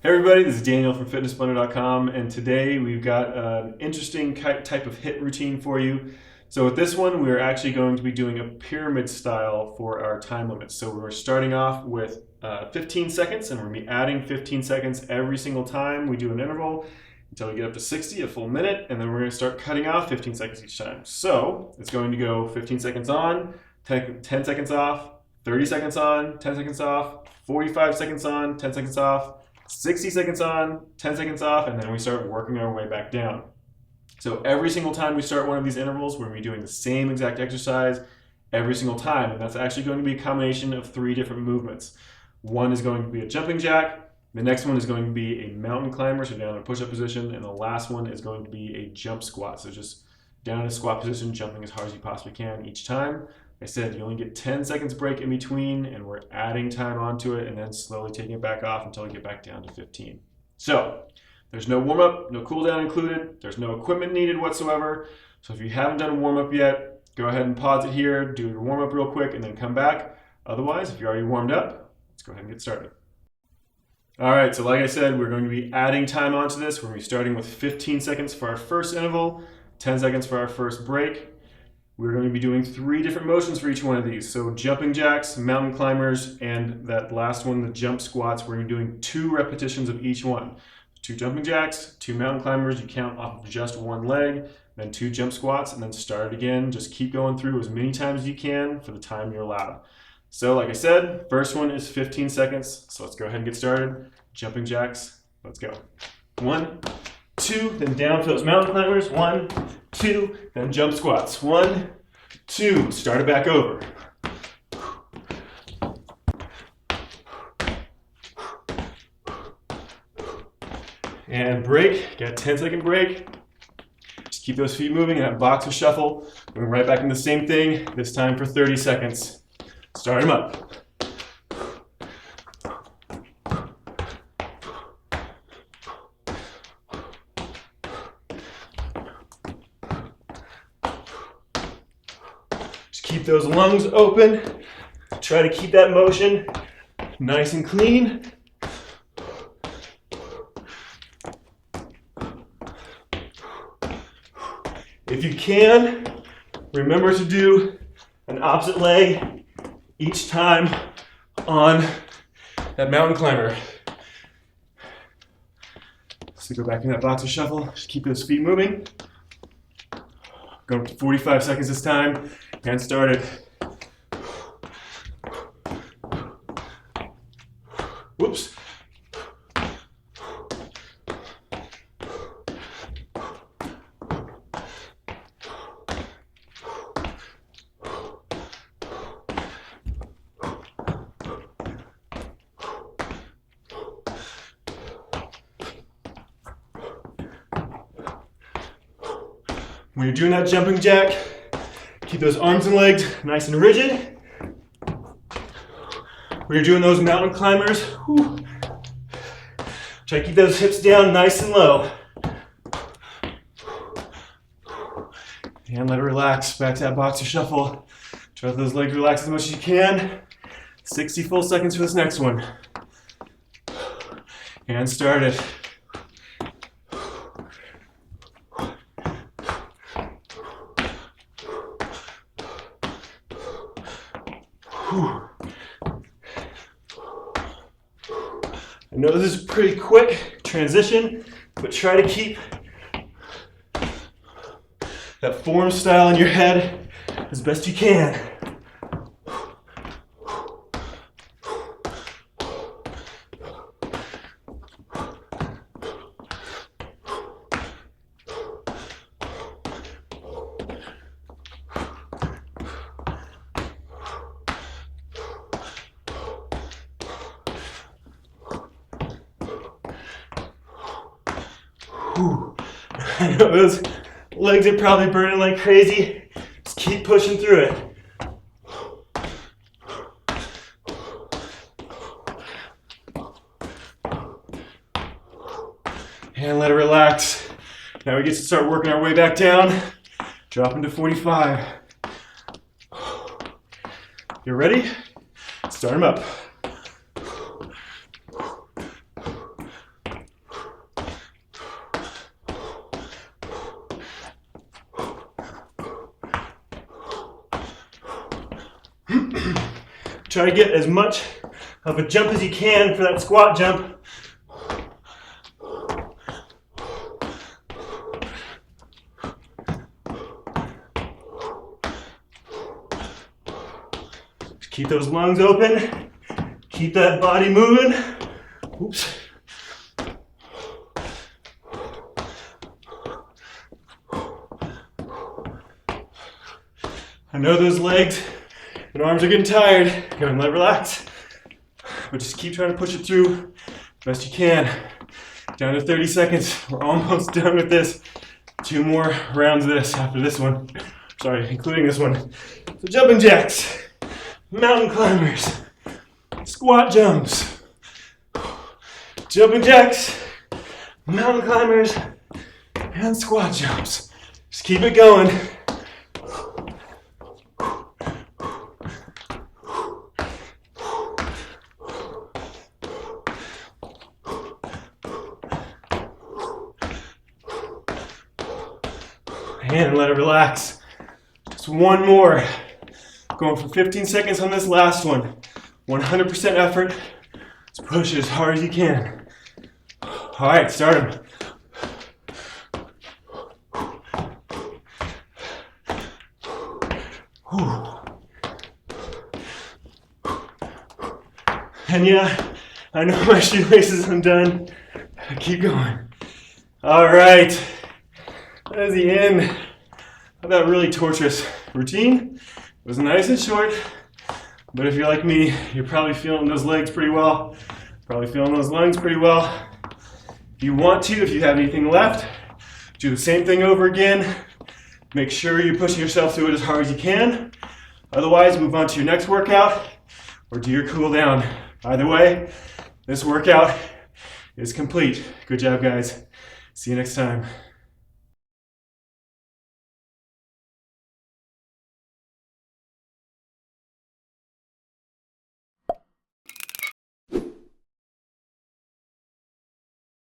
Hey everybody, this is Daniel from fitnessblender.com, and today we've got an interesting type of HIIT routine for you. So with this one, we're actually going to be doing a pyramid style for our time limits. So we're starting off with 15 seconds, and we're going to be adding 15 seconds every single time we do an interval until we get up to 60, a full minute, and then we're going to start cutting off 15 seconds each time. So it's going to go 15 seconds on, 10 seconds off, 30 seconds on, 10 seconds off, 45 seconds on, 10 seconds off, 60 seconds on, 10 seconds off, and then we start working our way back down. So every single time we start one of these intervals, we're going to be doing the same exact exercise every single time, and that's actually going to be a combination of 3 different movements. One is going to be a jumping jack, the next one is going to be a mountain climber, so down in a push-up position, and the last one is going to be a jump squat, so just down in a squat position, jumping as hard as you possibly can each time. I said you only get 10 seconds break in between, and we're adding time onto it and then slowly taking it back off until we get back down to 15. So there's no warm-up, no cool-down included, there's no equipment needed whatsoever. So if you haven't done a warm-up yet, go ahead and pause it here, do your warm-up real quick, and then come back. Otherwise, if you're already warmed up, let's go ahead and get started. All right, so like I said, we're going to be adding time onto this. We're going to be starting with 15 seconds for our first interval, 10 seconds for our first break. We're going to be doing 3 different motions for each one of these. So jumping jacks, mountain climbers, and that last one, the jump squats, we're going to be doing 2 repetitions of each one. 2 jumping jacks, 2 mountain climbers, you count off of just one leg, then 2 jump squats, and then start it again. Just keep going through as many times as you can for the time you're allowed. So like I said, first one is 15 seconds. So let's go ahead and get started. Jumping jacks, let's go. 1, 2, then down for those mountain climbers. 1, 2, then jump squats. 1, 2, start it back over. And break, got a 10-second break. Just keep those feet moving in that boxer shuffle. Going right back into the same thing, this time for 30 seconds. Start them up. Keep those lungs open. Try to keep that motion nice and clean. If you can, remember to do an opposite leg each time on that mountain climber. So go back in that boxer shuffle. Just keep those feet moving. Go up to 45 seconds this time. And start it. Whoops. When you're doing that jumping jack, keep those arms and legs nice and rigid. When you're doing those mountain climbers, try to keep those hips down nice and low. And let it relax. Back to that boxer shuffle. Try to let those legs relax as much as you can. 60 full seconds for this next one. And start it. I know this is a pretty quick transition, but try to keep that form style in your head as best you can. I know those legs are probably burning like crazy. Just keep pushing through it. And let it relax. Now we get to start working our way back down. Drop into 45. You ready? Start them up. Try to get as much of a jump as you can for that squat jump. Just keep those lungs open. Keep that body moving. Oops. I know those legs and arms are getting tired. Go ahead and let it relax. But just keep trying to push it through best you can. Down to 30 seconds. We're almost done with this. 2 more rounds of this after this one. Sorry, including this one. So jumping jacks, mountain climbers, squat jumps, jumping jacks, mountain climbers, and squat jumps. Just keep it going. And let it relax. Just one more. Going for 15 seconds on this last one. 100% effort. Let's push it as hard as you can. All right, start them. And yeah, I know my shoelaces undone. Keep going. All right. That is the end of that really torturous routine. It was nice and short, but if you're like me, you're probably feeling those legs pretty well, probably feeling those lungs pretty well. If you want to, if you have anything left, do the same thing over again. Make sure you're pushing yourself through it as hard as you can. Otherwise, move on to your next workout or do your cool down. Either way, this workout is complete. Good job, guys. See you next time.